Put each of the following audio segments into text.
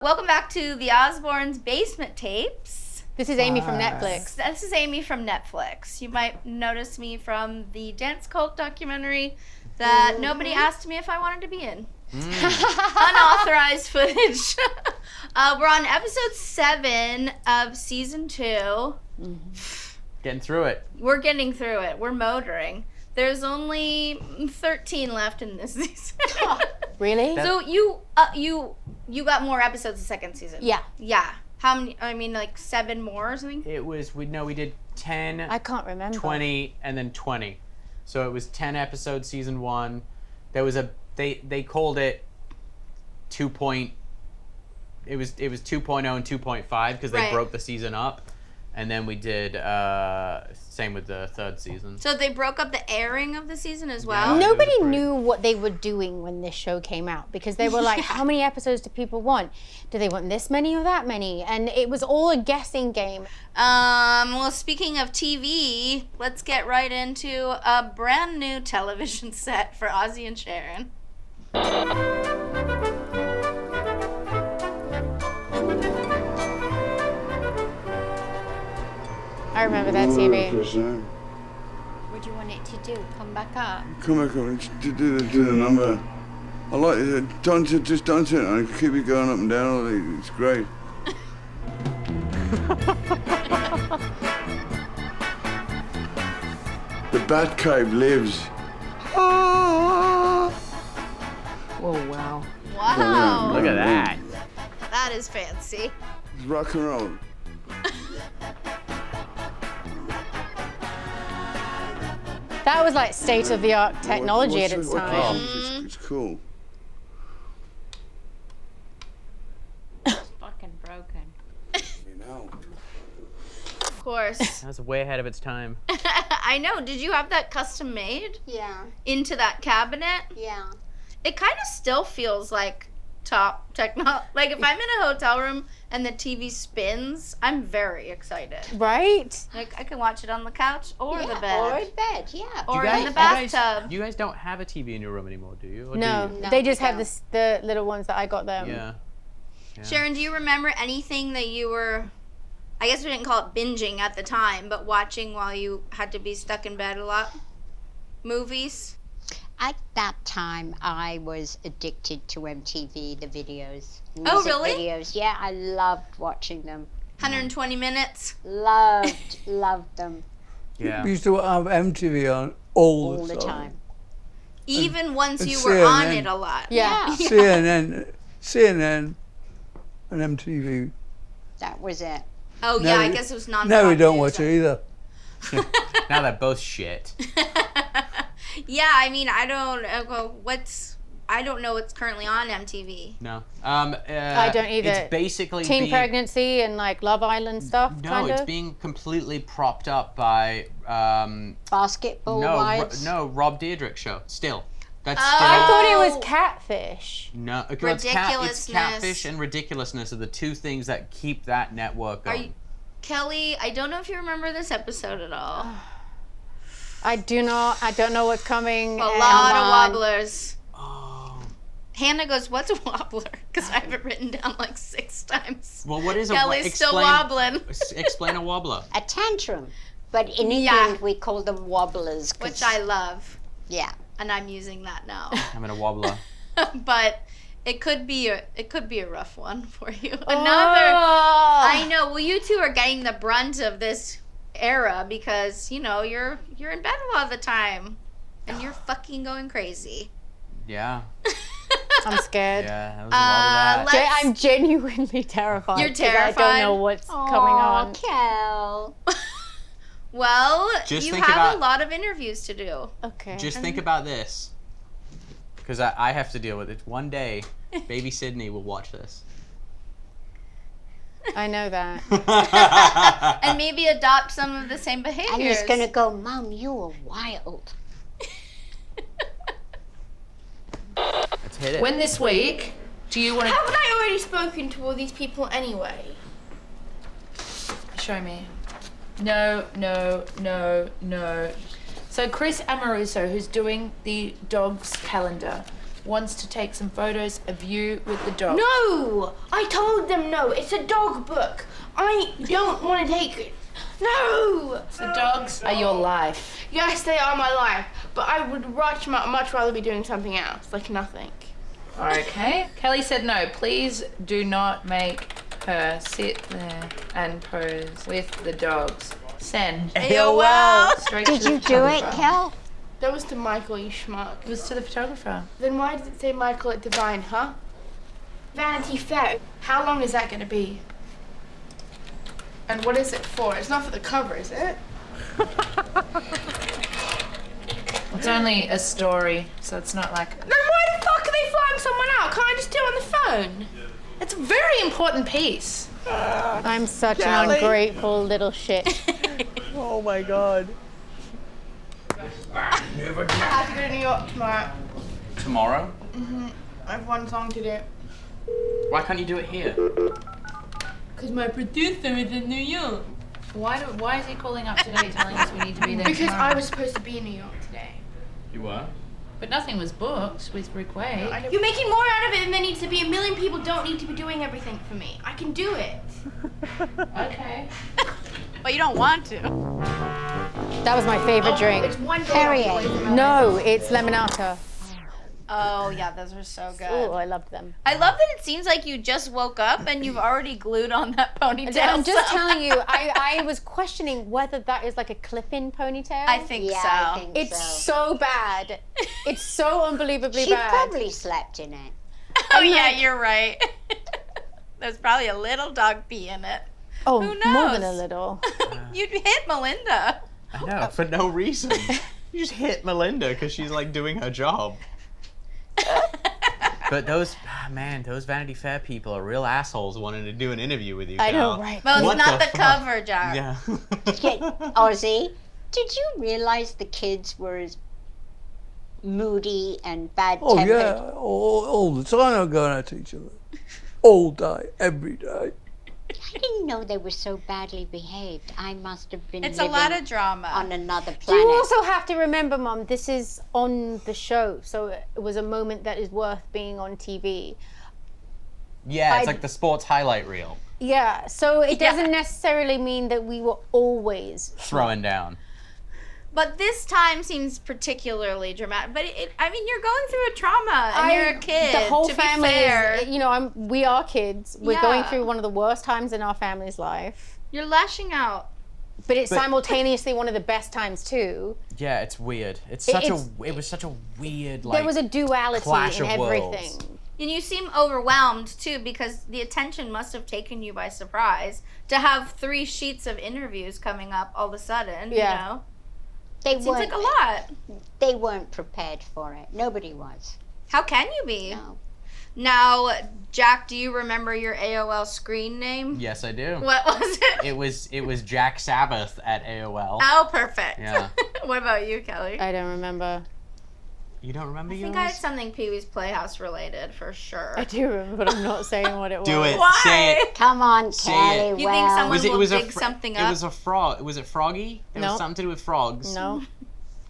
Welcome back to the Osbournes Basement Tapes. This is Amy from Netflix. This is Amy from Netflix. You might notice me from the Dance Cult documentary that nobody asked me if I wanted to be in. Unauthorized footage. We're on episode 7 of season 2. Getting through it. We're getting through it. We're motoring. There's only 13 left in this season. Really? So you got more episodes the second season. Yeah. Yeah. How many? I mean, like 7 more or something. It was we did 10. I can't remember. 20 and then 20. So it was 10 episodes season 1. There was they called it 2. It was 2.0 and 2.5 because they broke the season up. And then we did same with the third season. So they broke up the airing of the season as well? Yeah. Nobody knew what they were doing when this show came out because they were like, how many episodes do people want? Do they want this many or that many? And it was all a guessing game. Well, speaking of TV, let's get right into a brand new television set for Ozzy and Sharon. I remember that TV. What do you want it to do? Come back up? Come back up to do the number. I like it. Just dance it and keep it going up and down. It's great. The Batcave lives. Oh, wow. Wow. Look at that. That is fancy. It's rock and roll. That was like state-of-the-art technology at its time. It's cool. Fucking broken. You know. Of course. That was way ahead of its time. I know. Did you have that custom made? Yeah. Into that cabinet? Yeah. It kind of still feels like top techno. Like if I'm in a hotel room and the TV spins, I'm very excited. Right? Like I can watch it on the couch or the bed. Or in bed, yeah. Or in the bathtub. You guys don't have a TV in your room anymore, do you? Or No, do you? they just have the little ones that I got them. Yeah. Sharon, do you remember anything that you were, I guess we didn't call it binging at the time, but watching while you had to be stuck in bed a lot? Movies? At that time, I was addicted to MTV, the videos. Oh, music really? Videos. Yeah, I loved watching them. 120 minutes? Loved them Yeah. We used to have MTV on all all the time. Even once and you were on CNN. it a lot. Yeah. CNN and MTV. That was it. Oh, No, yeah, I guess it was non-stop. No, we don't news. watch it either. Now they're both shit. Yeah, I mean, I don't know what's currently on MTV. No. I don't either. It's basically Teen pregnancy and like Love Island stuff, No, kind it's of. being completely propped up by Basketball wives. Rob Dyrdek's show. Still. That's still I thought it was Catfish. No, it's Ridiculousness. Catfish and ridiculousness are the two things that keep that network going. Kelly, I don't know if you remember this episode at all. I don't know what's coming. A lot of wobblers. Oh. Hannah goes, what's a wobbler? Because I have it written down like 6 times. Well, what is Kelly's still wobbling. Explain a wobbler. A tantrum. But in England, Yeah. we call them wobblers. 'cause- Which I love. Yeah. And I'm using that now. I'm in a wobbler. But it could be a rough one for you. Oh. I know. Well, you two are getting the brunt of this era because, you know, you're in bed a lot of the time. And you're fucking going crazy. Yeah. I'm scared. Yeah, that was a lot of that. I'm genuinely terrified. You're 'cause I terrified? don't know what's coming on. Kel. Well, Just you think have about- a lot of interviews to do. Okay. Just think about this. Because I have to deal with it. One day, baby Sydney will watch this. I know that. And maybe adopt some of the same behaviors. And he's going to go, Mom, you are wild. Let's hit it. When this week, do you want to Haven't I already spoken to all these people anyway? show me? No. So Chris Amoruso, who's doing the dog's calendar, wants to take some photos of you with the dog. No! I told them no. It's a dog book. I don't want to take it. No! The dogs are your life. Yes, they are my life, but I would much rather be doing something else, like nothing. Okay. Kelly said no. Please do not make her sit there and pose with the dogs. Send. AOL. Straight Did to the you do it, photographer. Kel? That was to Michael, you schmuck. It was to the photographer. Then why did it say Michael at Divine, huh? Vanity Fair. How long is that going to be? And what is it for? It's not for the cover, is it? It's only a story, so it's not like... Then why the fuck are they flying someone out? Can't I just do it on the phone? It's a very important piece. I'm such an Kelly. ungrateful little shit. Oh my god. I have to go to New York tomorrow. Tomorrow? I have one song to do. Why can't you do it here? Because my producer is in New York. Why is he calling up today telling us we need to be there Because tomorrow? I was supposed to be in New York today. You were? But nothing was booked with Rick Wade. You're making more out of it than there needs to be. A million people don't need to be doing everything for me. I can do it. Okay. But you don't want to. That was my favorite drink. It's one day. Perrier. I'll be away from No, it's lemonata. Oh yeah, those are so good. Oh, I loved them. I love that it seems like you just woke up and you've already glued on that ponytail. I'm just so- telling you, I was questioning whether that is like a clip-in ponytail. I think Yeah, so. I think It's so. so bad. It's so unbelievably She bad. probably slept in it. Oh yeah, you're right. There's probably a little dog pee in it. Oh, Who more than a knows? little. You'd hit Melinda. I know, for no reason. You just hit Melinda because she's like doing her job. But those Vanity Fair people are real assholes wanting to do an interview with you. I know, Cal. right? Well, it's What not the the fuck? cover, Jack. Yeah. Ozzy, did you realize the kids were as moody and bad Oh tempered? yeah, all the time I'm going at each other. All day, every day. I didn't know they were so badly behaved. I must have been It's a living lot of drama. on another Do planet. you also have to remember, Mum, this is on the show, so it was a moment that is worth being on TV. Yeah, it's I- like the sports highlight reel. Yeah, so it Yeah. doesn't necessarily mean that we were always. Throwing down. But this time seems particularly dramatic. But I mean, you're going through a trauma, and you're a kid. The whole to family be fair. is, we are kids. We're going Yeah. through one of the worst times in our family's life. You're lashing out. But it's But- simultaneously one of the best times too. Yeah, it's weird. It was such a weird like There was a duality clash in of everything. worlds. And you seem overwhelmed too, because the attention must have taken you by surprise to have 3 sheets of interviews coming up all of a sudden. Yeah. You know, They seems like weren't. a lot. They weren't prepared for it. Nobody was. How can you be? No. Now, Jack, do you remember your AOL screen name? Yes, I do. What was it? It was Jack Sabbath at AOL. Oh, perfect. Yeah. What about you, Kelly? I don't remember. You don't remember I yours? think I had something Pee-wee's Playhouse related for sure. I do remember, but I'm not saying what it was. Do it. Why? Say it. Come on, Say Kelly. it. You think someone will dig fr- something It up? was a frog. Was it Froggy? It No. was something to do with frogs. No.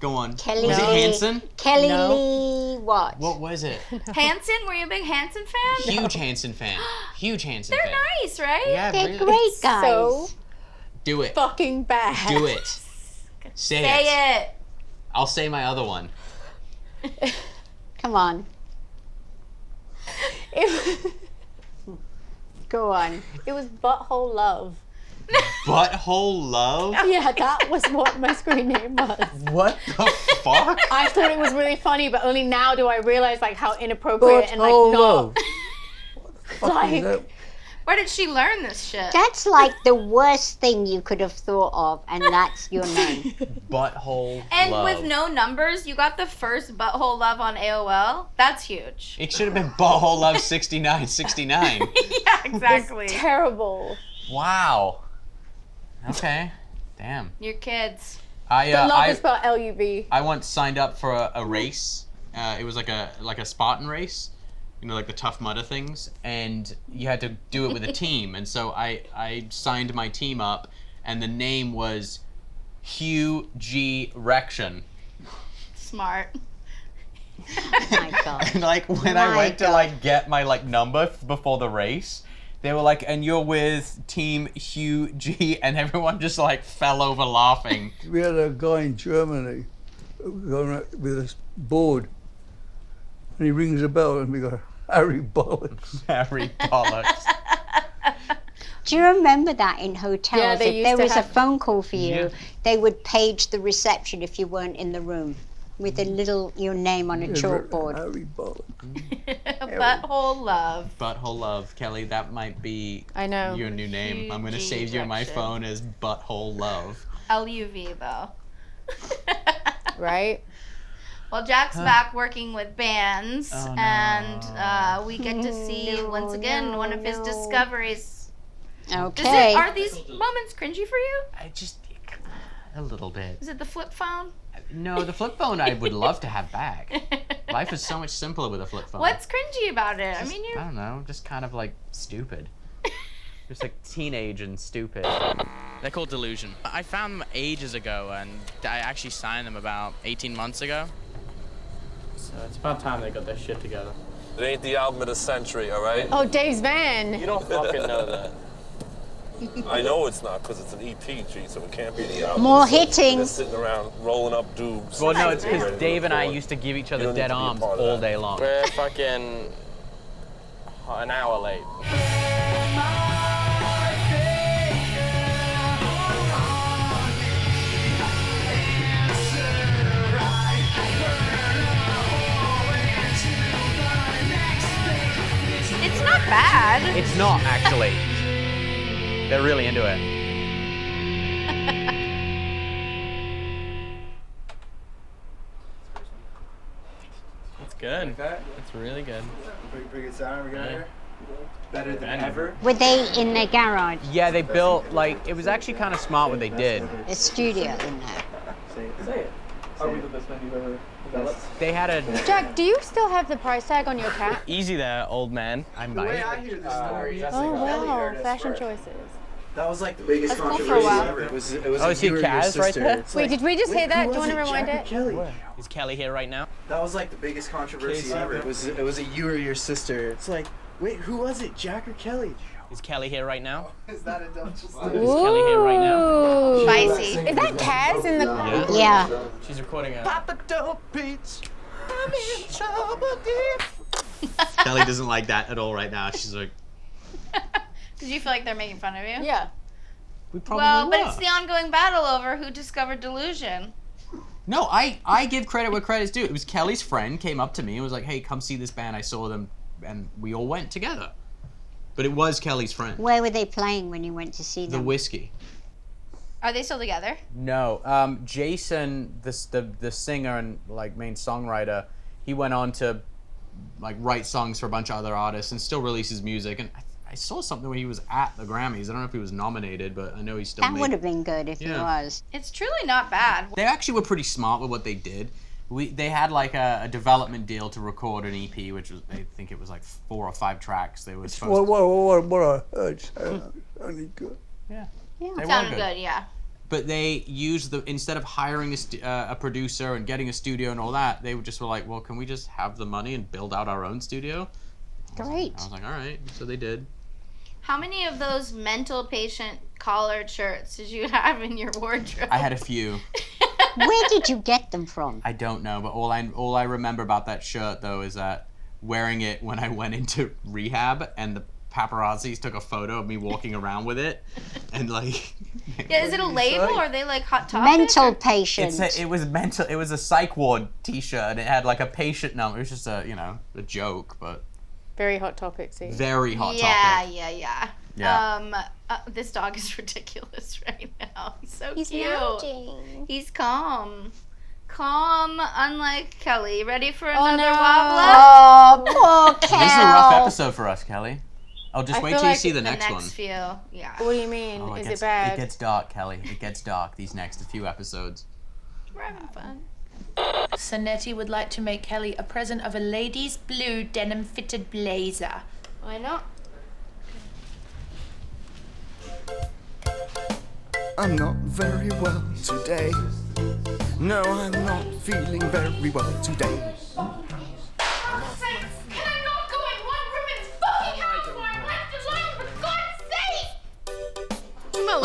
Go on. Kelly Was it Lee. Hanson? Kelly No. Lee what? What was it? Hanson? Were you a big Hanson fan? Huge Hanson fan. Huge Hanson They're fan. nice, right? Yeah, They're really. great guys. So Do it. fucking bad. Do it. Say Say it. I'll say my other one. Come on. Go on. It was Butthole Love. Butthole Love? Yeah, that was what my screen name was. What the fuck? I thought it was really funny, but only now do I realize like how inappropriate and like Butthole not Love. Fuck like. is that? Where did she learn this shit? That's like the worst thing you could have thought of, and that's your name. Butthole And Love. with no numbers, you got the first Butthole Love on AOL. That's huge. It should have been Butthole Love 6969. Yeah, exactly. Terrible. Wow. Okay. Damn. Your kids. I The love is spelled L-U-V. I once signed up for a race. It was like a Spartan race, you know, like the Tough Mudder things, and you had to do it with a team. And so I signed my team up, and the name was Hugh G. Rection. Smart. My God. And like when I went to like get my like number before the race, they were like, and you're with Team Hugh G, and everyone just like fell over laughing. We had a guy in Germany going out with a board, and he rings a bell, and we go, Harry Bollocks. Harry Bollocks. Do you remember that in hotels? Yeah, they if used there to was a have- phone call for you, Yeah. they would page the reception if you weren't in the room with a little your name on a chalkboard. Harry Bollocks. Butthole love. Butthole Love. Kelly, that might be I know. your new name. I'm going to Huge save you in my ejection. phone as Butthole Love. LUV though. Right? Well, Jack's back working with bands, Oh, no. and we get to see once again one of his discoveries. Okay. Are these moments cringy for you? I just, a little bit. Is it the flip phone? No, the flip phone I would love to have back. Life is so much simpler with a flip phone. What's cringy about it? I mean, I you. don't know, just kind of like stupid. Just like teenage and stupid. They're called Delusion. I found them ages ago, and I actually signed them about 18 months ago. So it's about time they got their shit together. It ain't the album of the century, all right? Oh, Dave's van. You don't fucking know that. I know it's not, because it's an EP, G, so it can't be the album. More So hitting. Just sitting around rolling up dubs. Well, no, it's because Dave and I used to give each You other don't need dead to be a arms part of all that. day long. We're fucking an hour late. It's not bad. It's not, actually. They're really into it. It's good. It's really good. Pretty good sound we got here. Better than ever. Were they in their garage? Yeah, they built, like, it was actually kind of smart what they did. A studio in there. Say it. Are we the best band you've ever developed? They had a... Jack, do you still have the price tag on your cap? Easy there, old man. I The way I might. hear the story, Oh, wow. Fashion right? choices. That was like the biggest That's cool for a controversy while. ever. It was Oh, like see you or your Kaz right sister. there? It's Wait, like, did we just hear that? who Do you was want to it, rewind Jack or it? Kelly? Is Kelly here right now? That was like the biggest controversy ever. It was a you or your sister. It's like, wait, who was it, Jack or Kelly? Is Kelly here right now? Is that a dumb just Is Kelly here right now? Ooh. Spicy. Is that Kaz in the... Yeah. She's recording a... Papa dope beats. I'm in trouble deep. Kelly doesn't like that at all right now. She's like, Did you feel like they're making fun of you? Yeah. we probably Well, but were. it's the ongoing battle over who discovered Delusion. No, I give credit where credit's due. It was Kelly's friend came up to me and was like, hey, come see this band. I saw them, and we all went together. But it was Kelly's friend. Where were they playing when you went to see The them? Whiskey. Are they still together? No, Jason, the singer and like main songwriter, he went on to like write songs for a bunch of other artists and still releases music. And I saw something where he was at the Grammys. I don't know if he was nominated, but I know he's still. That would have been good if he Yeah. was. It's truly not bad. They actually were pretty smart with what they did. They had like a development deal to record an EP, which was I think it was like 4 or 5 tracks. They were supposed. What I heard sounded good. Yeah. Yeah. They were Sounded good, yeah. But they used instead of hiring a producer and getting a studio and all that, they just were like, well, can we just have the money and build out our own studio? Great. I was like, all right. So they did. How many of those mental patient collared shirts did you have in your wardrobe? I had a few. Where did you get them from? I don't know, but all I remember about that shirt though is that wearing it when I went into rehab and the paparazzis took a photo of me walking around with it, and like. Yeah, is it a label or are they like Hot Topic? Mental patient. It was mental. It was a psych ward T-shirt, and it had like a patient number. It was just a joke, but Very Hot Topic, see. very hot Yeah, topic. yeah. Yeah. This dog is ridiculous right now. He's so He's cute. melting. He's calm. Calm, unlike Kelly. Ready for Oh, another no. wobbler? Oh, poor Kel. This is a rough episode for us, Kelly. Oh, just I wait feel till you like see the The next next one. few, yeah. What do you mean? Oh, Is gets, it bad? It gets dark, Kelly. It gets dark. These next few episodes. We're having fun. Sonetti would like to make Kelly a present of a lady's blue denim fitted blazer. Why not? I'm not very well today. No, I'm not feeling very well today.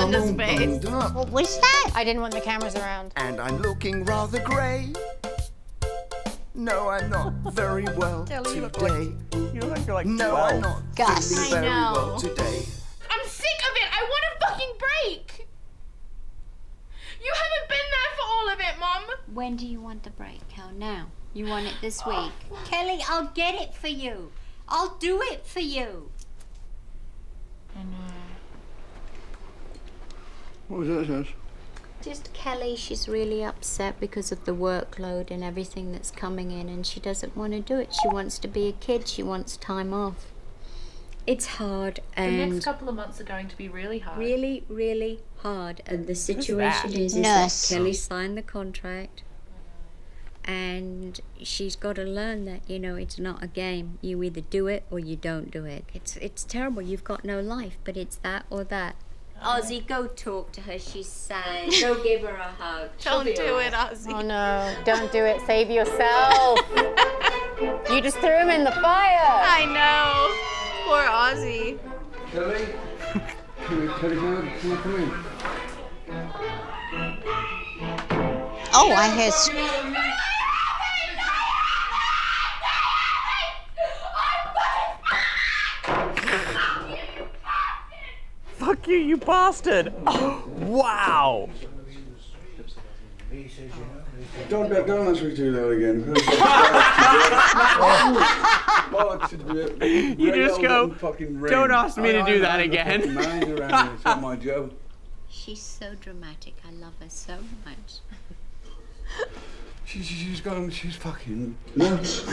in his face. What was that? I didn't want the cameras around. And I'm looking rather grey. No, I'm not very well Kelly, you today. You look like No, 12. I'm not Gus. feeling I very know. well today. I'm sick of it. I want a fucking break. You haven't been there for all of it, Mom. When do you want the break, Kel? Now. You want it this week. Kelly, I'll get it for you. I'll do it for you. I know. What was that, Jess? Just Kelly, she's really upset because of the workload and everything that's coming in, and she doesn't want to do it. She wants to be a kid. She wants time off. It's hard, The and next couple of months are going to be really hard. really, really hard. And the situation that? is Nurse. Oh. that Kelly signed the contract, and she's got to learn that, you know, it's not a game. You either do it or you don't do it. It's terrible. You've got no life, but it's that or that. Ozzy, go talk to her. She's sad. Go give her a hug. Don't do it, Ozzy. Oh no, don't do it. Save yourself. You just threw him in the fire. I know. Poor Ozzy. Kelly? Kelly, can I come in? Oh, I hear. Fuck you, you bastard! Oh, wow! Don't ask me to do that again. You just go, don't ask me to do that again. It's not my job. She's so dramatic. I love her so much. She's fucking nuts.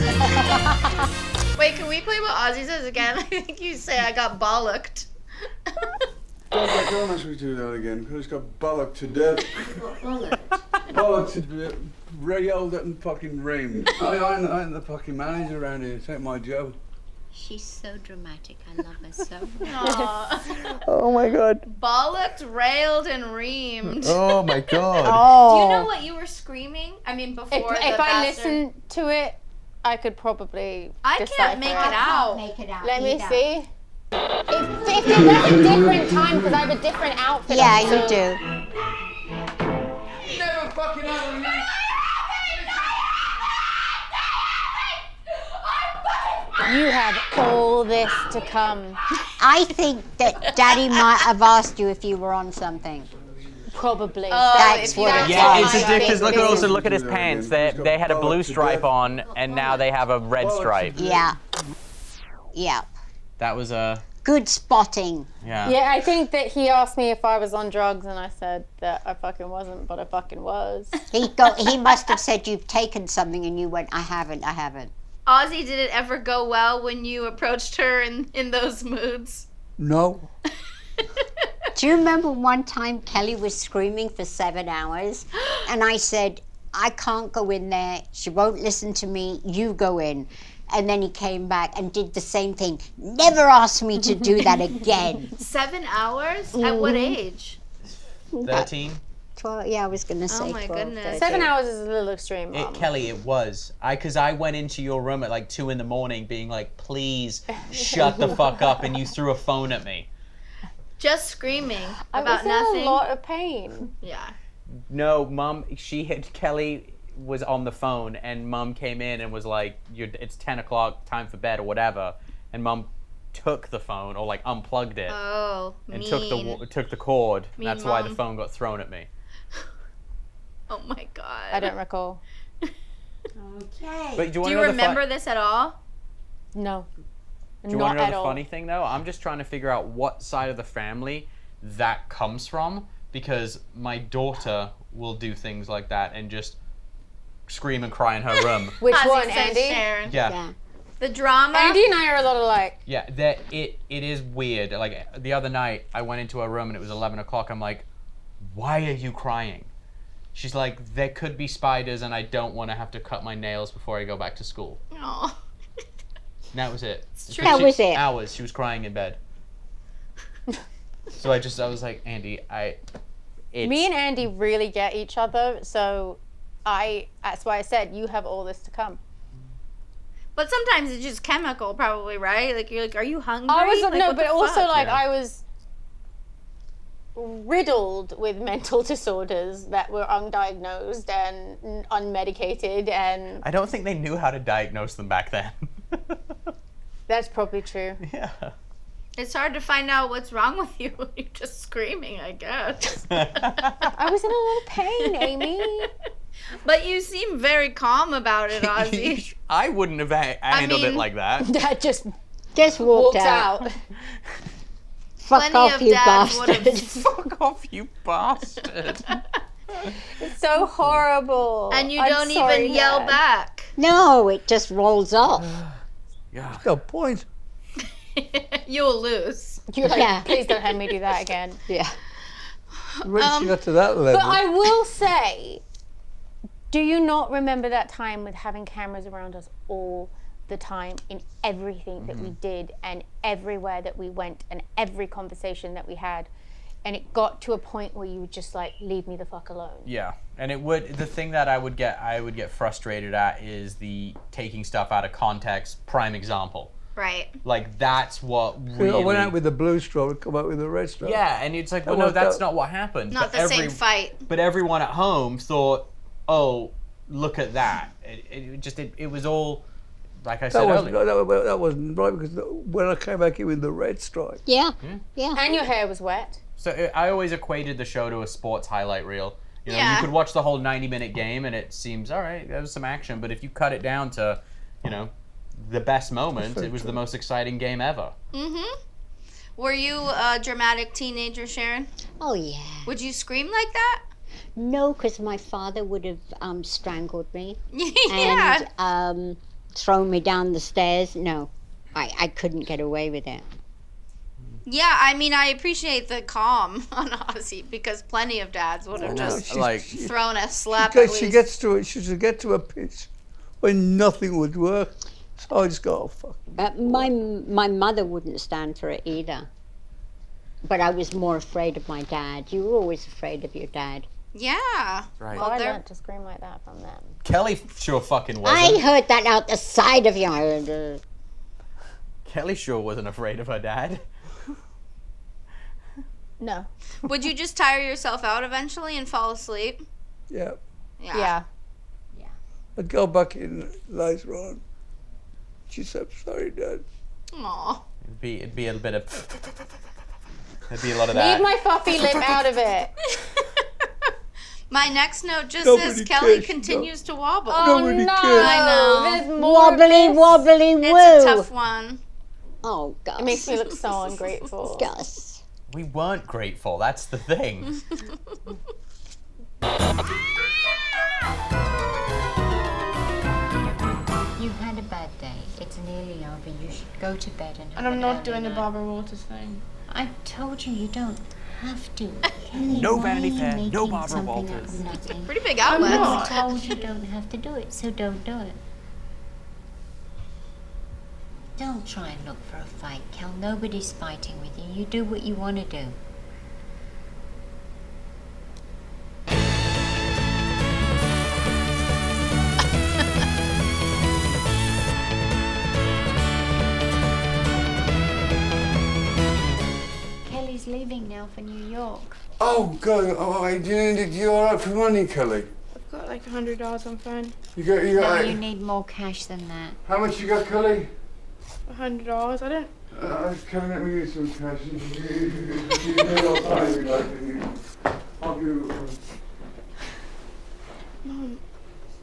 Wait, can we play what Ozzy says again? I think you say I got bollocked. Don't ask me to do that again, because it's got bollocked to death. Bollocked to death. Railed it and fucking reamed. I'm the fucking manager around here. It's not my job. She's so dramatic. I love her so much. Aw. Oh my god. Bollocked, railed, and reamed. Oh my god. Do you know what you were screaming? I mean, before If I listened to it, I could probably. I can't make it out. Make it out. Let me either. see. If it was a different time, because I have a different outfit. Yeah, on, you so- do. Never fucking out of me. You have all this to come. I think that Daddy might have asked you if you were on something. Probably. That's what it Yeah, was. it's addictive. Look, This look at his pants. They had a blue stripe on, and now they have a red stripe. Yeah. Yeah. That was a Good spotting. yeah. Yeah, I think that he asked me if I was on drugs, and I said that I fucking wasn't, but I fucking was. He must have said you've taken something, and you went, I haven't. Ozzy, did it ever go well when you approached her in those moods? No. Do you remember one time Kelly was screaming for 7 hours, and I said, I can't go in there. She won't listen to me. You go in. And then he came back and did the same thing. Never asked me to do that again. 7 hours? At what age? 13. 12, yeah, I was going to say Oh my 12, goodness. 13. 7 hours is a little extreme, Mom. Kelly, it was. Because I went into your room at like 2 a.m. being like, please shut the fuck up, and you threw a phone at me. Just screaming I about was in nothing. a lot of pain. Yeah. No, Mom, Kelly was on the phone, and Mom came in and was like, it's 10 o'clock, time for bed or whatever. And Mom took the phone, or like unplugged it, Oh, and mean. took the cord. Mean That's why the Mom. phone got thrown at me. Oh my god. I don't recall. Okay. But Do you remember this at all? No. Do you Not want to know at the all. funny thing though? I'm just trying to figure out what side of the family that comes from, because my daughter will do things like that and just scream and cry in her room. Which Ozzy one, says Andy? Sharon. Yeah. The drama. Andy and I are a lot alike. Yeah, that it is weird. Like the other night, I went into her room and it was 11 o'clock. I'm like, why are you crying? She's like, there could be spiders and I don't want to have to cut my nails before I go back to school. Aw. And that was it. true. That was it. Hours. She was crying in bed. So I was like, Andy, Me and Andy really get each other, so that's why I said you have all this to come. But sometimes it's just chemical, probably, right? Like you're like, are you hungry? I was Like, no, what but the also fuck? like Yeah. I was. riddled with mental disorders that were undiagnosed and unmedicated, and I don't think they knew how to diagnose them back then. that's probably true. Yeah. It's hard to find out what's wrong with you when you're just screaming, I guess. I was in a lot of pain, Amy. But you seem very calm about it, Ozzy. I wouldn't have handled it like that. Dad just walked out. Fuck Plenty off, of you dads bastard. would've- Fuck off, you bastard. It's so horrible. And you I'm don't sorry, even yell Dad. back. No, it just rolls off. Yeah. No point. You'll lose. You're like, Yeah. please don't have me do that again. Yeah. Once you got to that level. But I will say, do you not remember that time with having cameras around us all the time in everything that we did and everywhere that we went and every conversation that we had? And it got to a point where you would just like, leave me the fuck alone. Yeah, and the thing that I would get frustrated at is the taking stuff out of context. Prime example. Right. Like that's what really. I went out with the blue stripe and come out with the red stripe. Yeah, and it's like, well, no, that's not what happened. Not But the same fight. But everyone at home thought, oh, look at that. It was all, like I said earlier. That wasn't right because when I came back in with the red stripe. Yeah. Yeah. And your hair was wet. So I always equated the show to a sports highlight reel. You know, Yeah. you could watch the whole 90-minute game and it seems, all right, there was some action. But if you cut it down to, you know, the best moment, it was the most exciting game ever. Mm-hmm. Were you a dramatic teenager, Sharon? Oh, yeah. Would you scream like that? No, because my father would have strangled me. Yeah. And thrown me down the stairs. No, I couldn't get away with it. Yeah, I mean, I appreciate the calm on Ozzy because plenty of dads would have just thrown a slap at She least. she should get to a pitch when nothing would work. So I just go, oh, fuck. My mother wouldn't stand for it either. But I was more afraid of my dad. You were always afraid of your dad. Yeah. Right. Well, I learned to scream like that from them. Kelly sure fucking wasn't. I heard that out the side of your... Kelly sure wasn't afraid of her dad. No. Would you just tire yourself out eventually and fall asleep? Yeah. Yeah. I'd go back in later on. She said, sorry, Dad. Aw. It'd be a bit of. There'd be a lot of that. Leave my fluffy lip out of it. My next note just Nobody says Kelly cares, continues to wobble. Oh Nobody no! cares. I know. There's more. Wobbly, wobbly, woo. It's a tough one. Oh, Gus. It makes me look so ungrateful. Gus. We weren't grateful. That's the thing. You had a bad day. It's nearly over. You should go to bed and have And I'm an not early doing the night. Barbara Walters thing. I told you you don't have to. No Why Vanity are you Fair, no making Barbara something out Walters. of nothing? Pretty big I'm outlet. not. I told you don't have to do it, so don't do it. Don't try and look for a fight, Kel. Nobody's fighting with you. You do what you want to do. Kelly's leaving now for New York. Oh, God. Oh, you all right for money, Kelly? I've got like $100 on phone. You got No, like, you need more cash than that. how much you got, Kelly? $100. I don't. Kelly, let me get some cash. I'll give you. Mom,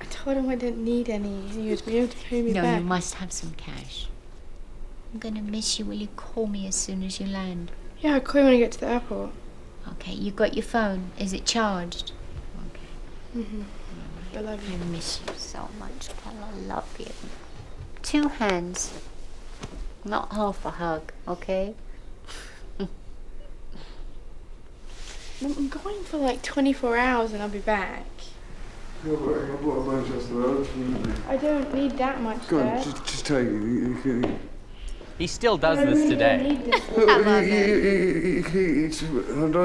I told him I didn't need any, and he was able to pay me No, back. you must have some cash. I'm gonna miss you. Will you call me as soon as you land? Yeah, I'll call you when I get to the airport. Okay, you got your phone. Is it charged? Okay. I love you. I miss you so much, Kel. I love you. 2 hands. Not half a hug, okay? I'm going for like 24 hours and I'll be back. I don't need that much, Go on, Dad. just take it. He still does this today. I'd rather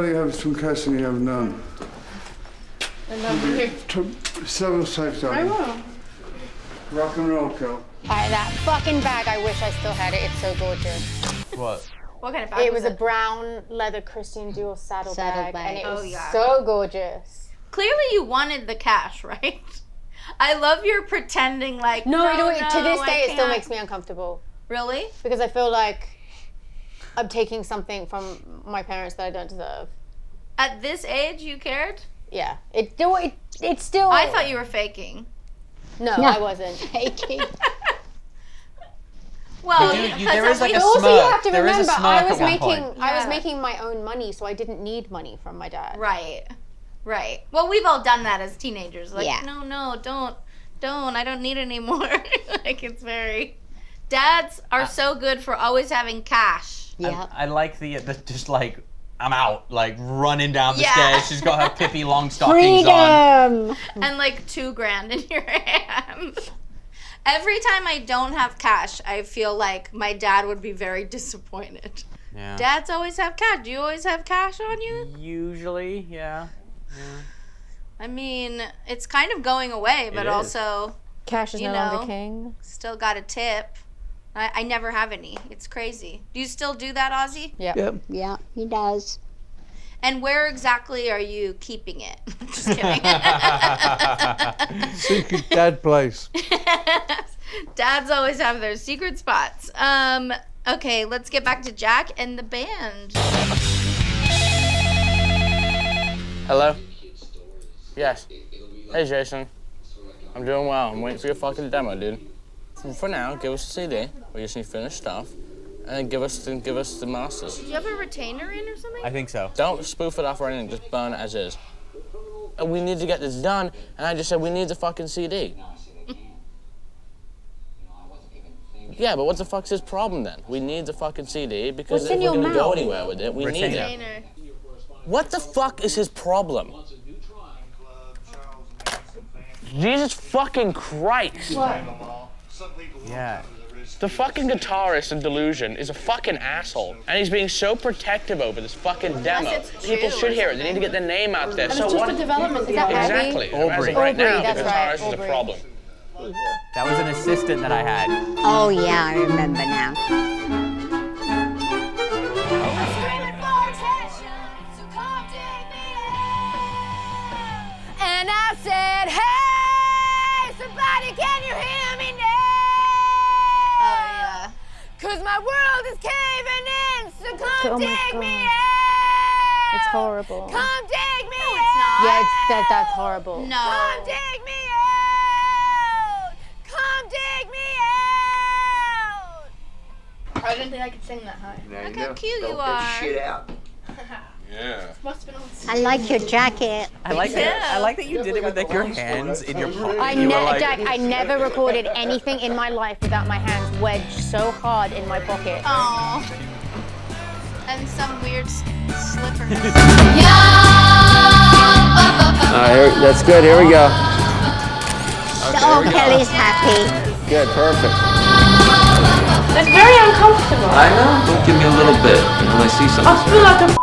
you have some cash than you have none. I love you. Several safe, I darling. will. Rock and roll, Kel. That fucking bag, I wish I still had it. It's so gorgeous. What? What kind of bag It was a it? brown leather Christian Dior saddlebag, and it Saddlebag. Oh, was yeah. so bad, and it was yeah. so gorgeous. Clearly you wanted the cash, right? I love your pretending like, No, no, to this I day, it still can't." makes me uncomfortable Really? because I feel like I'm taking something from my parents that I don't deserve. At this age, you cared? Yeah, it's still. I thought you were faking. No, I wasn't. Faking. Well, there is like a Also, smirk. you have to There is a remember, smirk I was at one making point. I was Yeah. making my own money, so I didn't need money from my dad. Right. Well, we've all done that as teenagers. Like, Yeah. no, don't. I don't need any more. Like, it's very. Dads are so good for always having cash. Yeah. I like the just like I'm out, like running down the Yeah. stairs. She's got her Pippi Longstockings on. And like $2,000 in your hand. Every time I don't have cash, I feel like my dad would be very disappointed. Yeah. Dads always have cash. Do you always have cash on you? Usually, yeah. I mean, it's kind of going away, but It is. also Cash is You no know. longer king. still got a tip. I never have any. It's crazy. Do you still do that, Ozzy? Yeah. Yep. Yeah, he does. And where exactly are you keeping it? Just kidding. Secret dad place. Dads always have their secret spots. Okay, let's get back to Jack and the band. Hello? Yes. Hey, Jason. I'm doing well. I'm waiting for your fucking demo, dude. For now, give us a CD. We just need finished stuff. And then give us the masters. Do you have a retainer in or something? I think so. Don't spoof it off or anything. Just burn it as is. And we need to get this done. And I just said we need the fucking CD. Yeah, but what the fuck's his problem then? We need the fucking CD because What's if in we're your gonna go mouth? anywhere with it, we need it. Retainer. What the fuck is his problem? Jesus fucking Christ. Yeah. The fucking guitarist in Delusion is a fucking asshole. And he's being so protective over this fucking demo. it's People true should or hear it. They need to get their name out there. And So it's just what? a development. Is that Exactly. Aubrey. As of right now, Aubrey, the that's right, guitarist is a Aubrey. problem. That was an assistant that I had. Oh, yeah, I remember now. And I said, hey, somebody, can you hear me now? Oh, yeah. Cause my world is caving in, so come take me out. It's horrible. Come take me out. It's not. Yeah, that's horrible. No. Come take me out. Come take me out. I didn't think I could sing that high. Look how cute you are. out. Yeah. Must have been on. I like your jacket. I like that. too. I like that you did it with like your hands in your pocket. I You were like- Jack, I never recorded anything in my life without my hands wedged so hard in my pocket. Aw. And some weird slippers. That's good. Here we go. Oh, Kelly's happy. Good. Perfect. That's very uncomfortable. I know. Don't give me a little bit. You know, I see something. I feel like I'm doing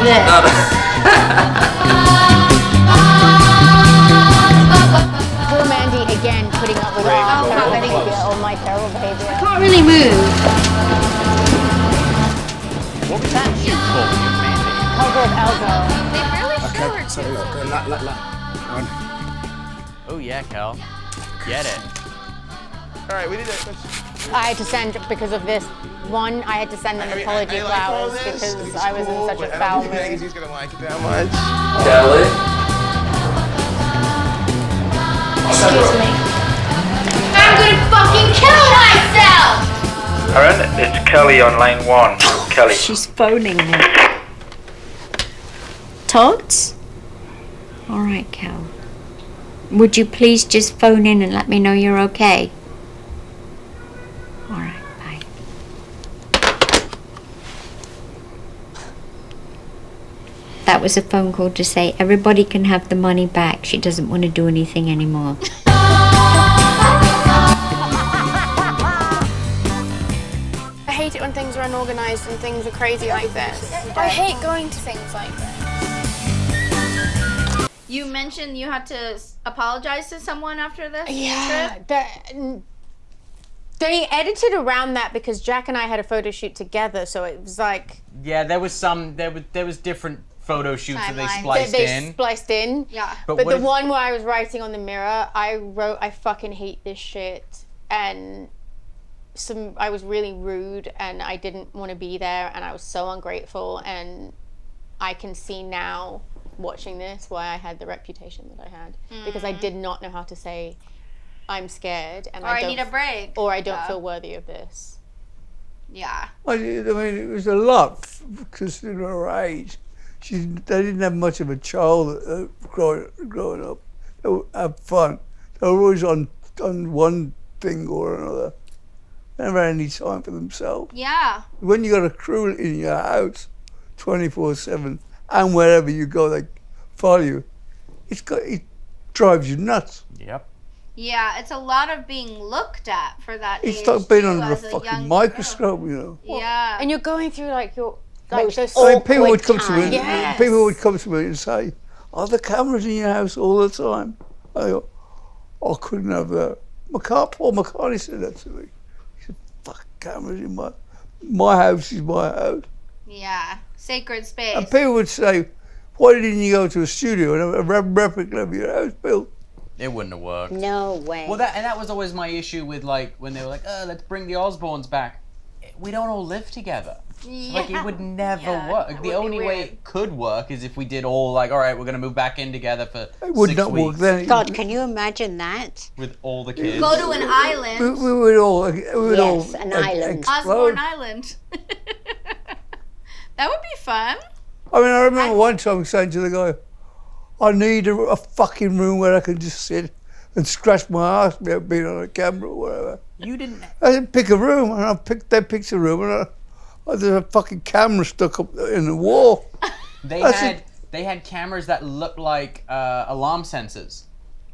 this. Poor Mandy again putting up with our terrible behavior or my terrible behavior. Can't really move. What was that shoot called? Cover of elbow. They really show her So too. look. Oh yeah, Kel. Get it. All right, we need to. I had to send, because of this one, I had to send them apology flowers because I was in such a foul mood. He's gonna like it that much. Kelly. Excuse me. I'm gonna fucking kill myself! Aaron, it's Kelly on line 1. Kelly. She's phoning me. Tods? All right, Kel. Would you please just phone in and let me know you're okay? All right, bye. That was a phone call to say everybody can have the money back. She doesn't want to do anything anymore. I hate it when things are unorganized and things are crazy like this. I hate going to things like this. You mentioned you had to apologize to someone after this Yeah, trip? They edited around that because Jack and I had a photo shoot together, so it was like Yeah, there was different photo shoots that they Timeline. spliced they in. spliced in. Yeah. But But what the if- one where I was writing on the mirror, I wrote, I fucking hate this shit. And I was really rude and I didn't want to be there and I was so ungrateful. And I can see now, watching this, why I had the reputation that I had. Because I did not know how to say, I'm scared and Or I don't need a break. Or I don't Yeah. feel worthy of this. Yeah. I mean, it was a lot considering her age. They didn't have much of a child growing up. They would have fun. They were always on one thing or another. They never had any time for themselves. Yeah. When you got a crew in your house 24/7 and wherever you go, they follow you. It drives you nuts. Yep. Yeah, it's a lot of being looked at for that It's age, like being too, under a as fucking young microscope, you know. girl. Yeah. And you're going through like your those I mean, people would come to me. Yes. People would come to me and say, "Are the cameras in your house all the time?" I go, "I couldn't have that." Paul McCartney said that to me. He said, "Fuck cameras in my house is my house." Yeah. Sacred space. And people would say, "Why didn't you go to a studio and have a replica of your house built?" It wouldn't have worked. No way. Well, that was always my issue with like when they were like, "Oh, let's bring the Osbournes back." We don't all live together. Like it would never work. that The would be only way weird. it could work is if we did all like, all right, we're gonna move back in together for It would 6 not weeks work then. God, can you imagine that? with all the kids. Go to an island. We would all. Yes, an island. explode. Osbourne Island. That would be fun. I mean, I remember one time saying to the guy, "I need a fucking room where I can just sit and scratch my ass without being on a camera or whatever." You didn't. I didn't pick a room, and they picked a room, and there's a fucking camera stuck up in the wall. They had cameras that looked like alarm sensors.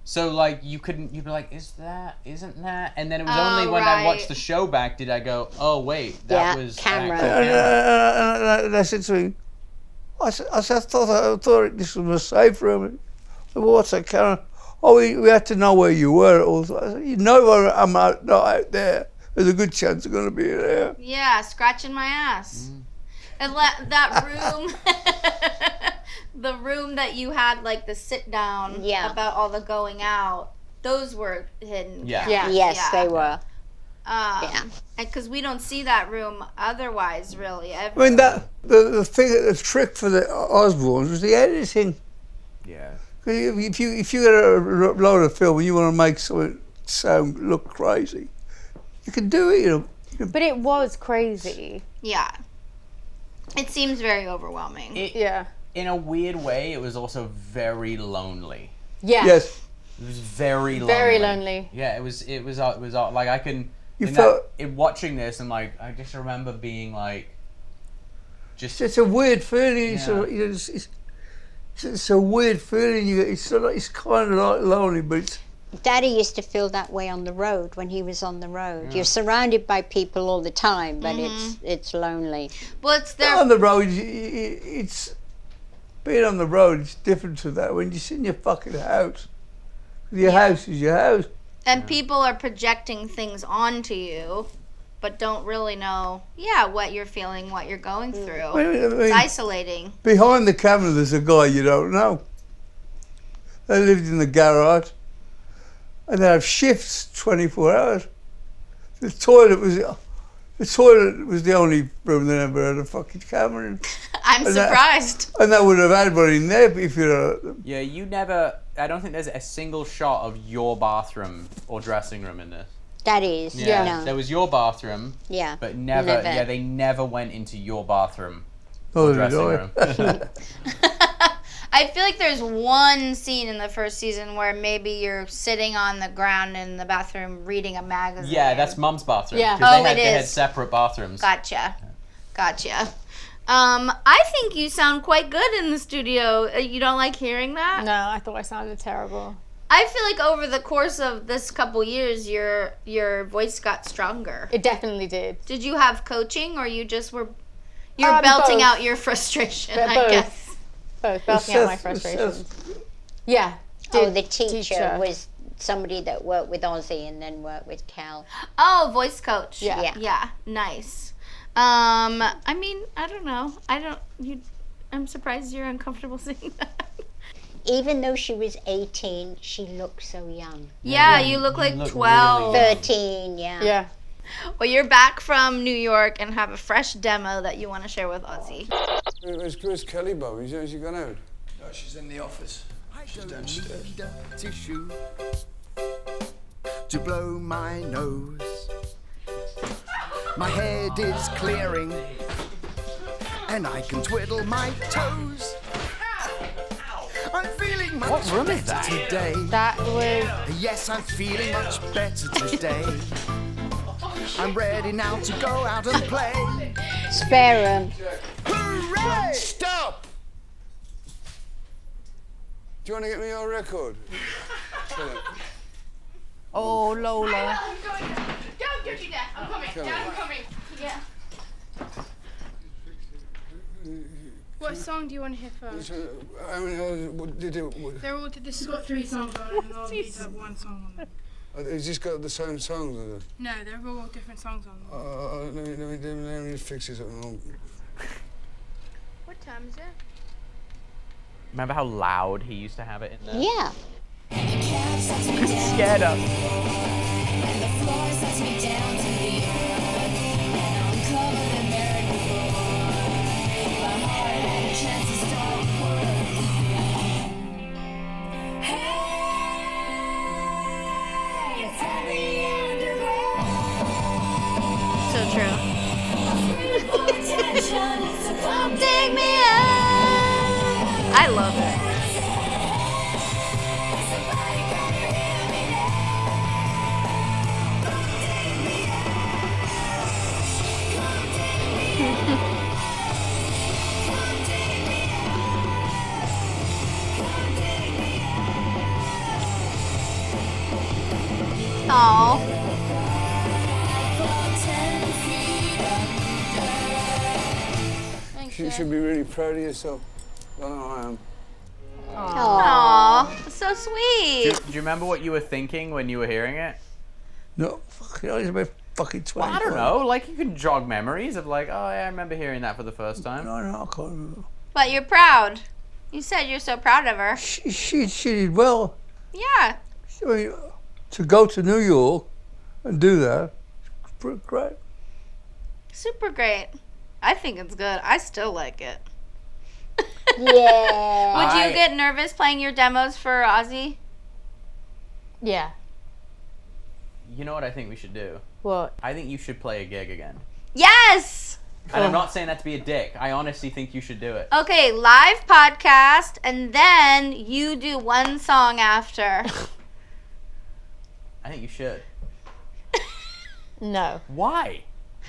So like you'd be like, isn't that? And then it was only when I watched the show back did I go, oh wait, that was camera. an actual camera. And I said to him, I thought this was a safe room. I said, "Well, what's that camera?" "Oh, we had to know where you were." Also, I said, "You know where I'm not out there. There's a good chance I'm going to be there." Yeah, scratching my ass. And that room, the room that you had, like the sit down about all the going out, those were hidden. cameras. Yes, they were. Because we don't see that room otherwise, really. Ever. I mean, the trick for the Osbournes was the editing. Yeah. If you get a load of film and you want to make something sound look crazy, you can do it. You know. But it was crazy. Yeah. It seems very overwhelming. In a weird way, it was also very lonely. Yeah. Yes. It was very lonely. Very lonely. Yeah, it was like I can. In watching this and like I just remember being like, just It's a weird feeling. Yeah. It's a weird feeling. It's kind of like lonely, but it's. Daddy used to feel that way on the road when he was on the road. You're surrounded by people all the time, but it's lonely. Well, it's there. On the road, it's being on the road. It's different to that when you're in your fucking house. Your house is your house. And people are projecting things onto you, but don't really know, what you're feeling, what you're going through. I mean, It's isolating. Behind the camera, there's a guy you don't know. They lived in the garage, and they have shifts 24 hours. The toilet was the only room they never had a fucking camera in. I'm surprised. And that would have had one in there if you. Yeah, you never. I don't think there's a single shot of your bathroom or dressing room in this. Daddy's. Yeah. There was your bathroom. Yeah. But never. Yeah, they never went into your bathroom Oh, or dressing room. I feel like there's one scene in the first season where maybe you're sitting on the ground in the bathroom reading a magazine. Yeah, that's Mum's bathroom. Yeah. 'Cause Oh, they had is. separate bathrooms. Gotcha. I think you sound quite good in the studio. You don't like hearing that? No, I thought I sounded terrible. I feel like over the course of this couple years, your voice got stronger. It definitely did. Did you have coaching, or you just were belting both. out your frustration? Both. I guess. Both belting out my frustrations. Yeah. Oh, the teacher was somebody that worked with Ozzy and then worked with Cal. Oh, voice coach. Yeah. Yeah, nice. I mean, I don't know. I'm surprised you're uncomfortable saying that. Even though she was 18, she looked so young. Yeah, you look like 12. 13, yeah. Yeah. Well, you're back from New York and have a fresh demo that you want to share with Ozzy. Where's Kelly, Bob? Has she gone out? No, she's in the office. She's downstairs. Tissue to blow my nose. My head is clearing, and I can twiddle my toes. I'm feeling much better today. That was... Yes, I'm feeling much better today. I'm ready now to go out and play. Spare him. Hooray! Stop! Do you want to get me your record? Oh, Lola. Don't get you that. I'm coming. Kelly. I'm coming. Yeah. What song do you want to hear first? I mean, what did it? They're all. This has got 3 songs on it, and all of these have 1 song on them. Has this got the same songs? No, they're all different songs on them. Let me fix this up. What time is it? Remember how loud he used to have it in there? Yeah. I'm scared of. So true. Take me out. I love it. Aww. You should be really proud of yourself. I know I am. Aww. So sweet. Do you remember what you were thinking when you were hearing it? No, fucking, I was about fucking 20. Well, I don't know. Like, you can jog memories of like, oh yeah, I remember hearing that for the first time. No, I can't remember. But you're proud. You said you're so proud of her. She did well. Yeah. I mean, to go to New York and do that, it's pretty great. Super great. I think it's good. I still like it. Yeah. Would you get nervous playing your demos for Ozzy? Yeah. You know what I think we should do? What? I think you should play a gig again. Yes! And I'm not saying that to be a dick. I honestly think you should do it. Okay, live podcast, and then you do 1 song after. I think you should. No. Why?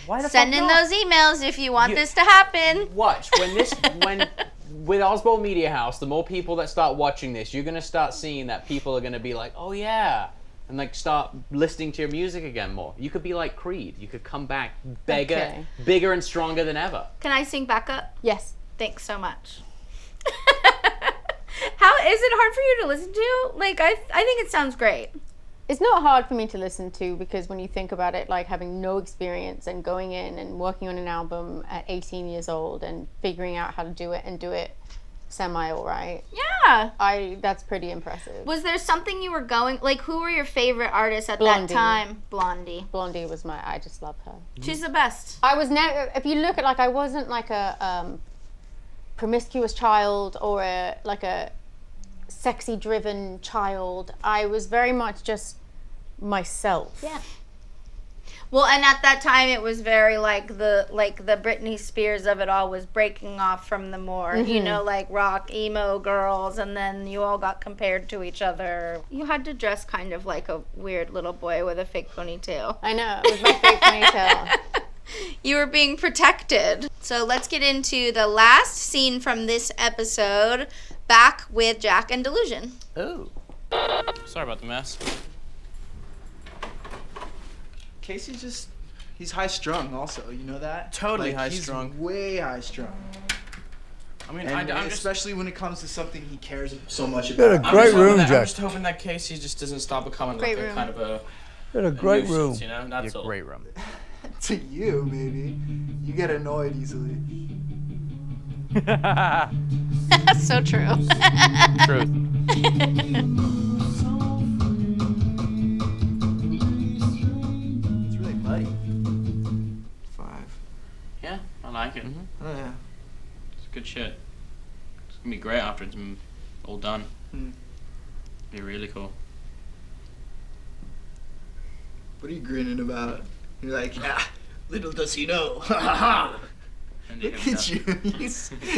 Why the Send fuck in not? those emails if you want this to happen. Watch when with Osbourne Media House, the more people that start watching this, you're gonna start seeing that people are gonna be like, oh yeah, and like start listening to your music again more. You could be like Creed. You could come back bigger and stronger than ever. Can I sing backup? Yes. Thanks so much. How is it hard for you to listen to? Like I think it sounds great. It's not hard for me to listen to because when you think about it, like having no experience and going in and working on an album at 18 years old and figuring out how to do it and do it semi all right. Yeah. That's pretty impressive. Was there something you were going, like who were your favorite artists at Blondie. that time? Blondie. Blondie was I just love her. She's the best. I was never, if you look at like, I wasn't like a promiscuous child or a sexy driven child. I was very much just myself. Yeah. Well, and at that time it was very like the Britney Spears of it all was breaking off from the more, you know, like rock emo girls, and then you all got compared to each other. You had to dress kind of like a weird little boy with a fake ponytail. I know, it was my fake ponytail. You were being protected. So let's get into the last scene from this episode, back with Jack and Delusion. Oh. Sorry about the mess. Casey's he's high strung also, you know that? Totally Like, high strung. He's way high strung. I mean, And I'm just, especially when it comes to something he cares so much You had a about. great room, I'm Jack. just hoping that Casey just doesn't stop becoming Great like a room. kind of a. You had a great nuisance, room. You know, that's all. Great room. To you, maybe. You get annoyed easily. So true. Truth. It's really muddy. 5. Yeah, I like it. Oh yeah. It's good shit. It's gonna be great after it's all done. Be really cool. What are you grinning about? You're like, little does he know. Ha ha ha. And Look at you.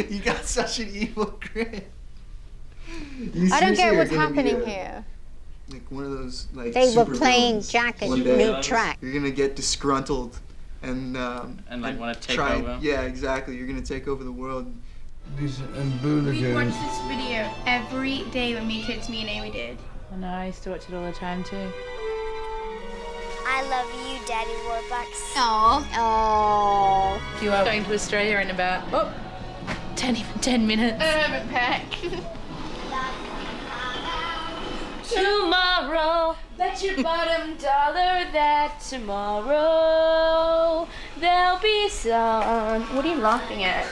You got such an evil grin. I don't get what's happening here. Like one of those like They were super playing villains. Jack a One day, new track. You're gonna get disgruntled and like wanna take try, over. Yeah, exactly. You're gonna take over the world. This and We watch Boonagans. this video every day when me and Amy did. I know, I used to watch it all the time too. I love you, Daddy Warbucks. Aww. You are going to Australia in about 10 minutes. Back. Tomorrow, bet your bottom dollar that tomorrow there'll be sun. What are you laughing at?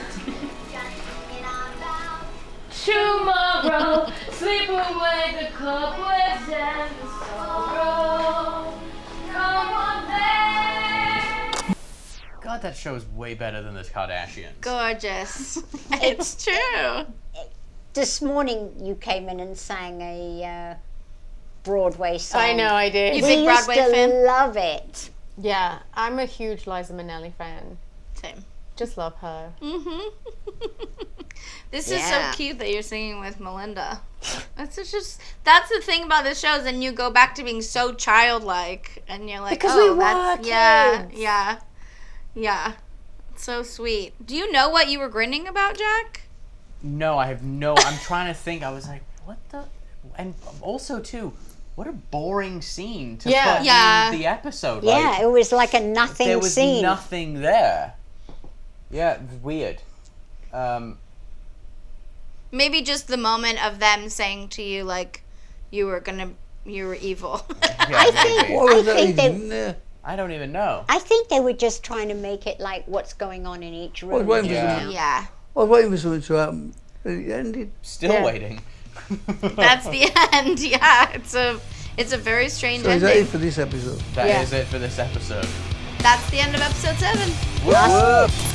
Tomorrow, sleep away the cobwebs and the sorrow. Come on back. God, that show is way better than the Kardashians. Gorgeous. It's true. This morning you came in and sang a Broadway song. I know I did. You We big used Broadway to fan? love it. Yeah, I'm a huge Liza Minnelli fan. Same. Just love her. This is Yeah. so cute that you're singing with Melinda. That's the thing about the shows, and you go back to being so childlike, and you're like, Because oh, we were that's yeah, kids. yeah. It's so sweet. Do you know what you were grinning about, Jack? No, I have no. I'm trying to think. I was like, what the? And also too, what a boring scene to Yeah. put Yeah. in the episode. Yeah, Like, it was like a nothing there was scene. nothing there. Yeah, weird. Maybe just the moment of them saying to you, like, you were evil. Yeah, maybe. What was I that think they- even there? I don't even know. I think they were just trying to make it like what's going on in each room. waiting for Yeah. something. Yeah. I was waiting for something to happen. It ended. Still Yeah. waiting. That's the end. Yeah, it's a very strange So is that ending. it for this episode? That Yeah. is it for this episode. That's the end of episode 7. Whoop, whoop.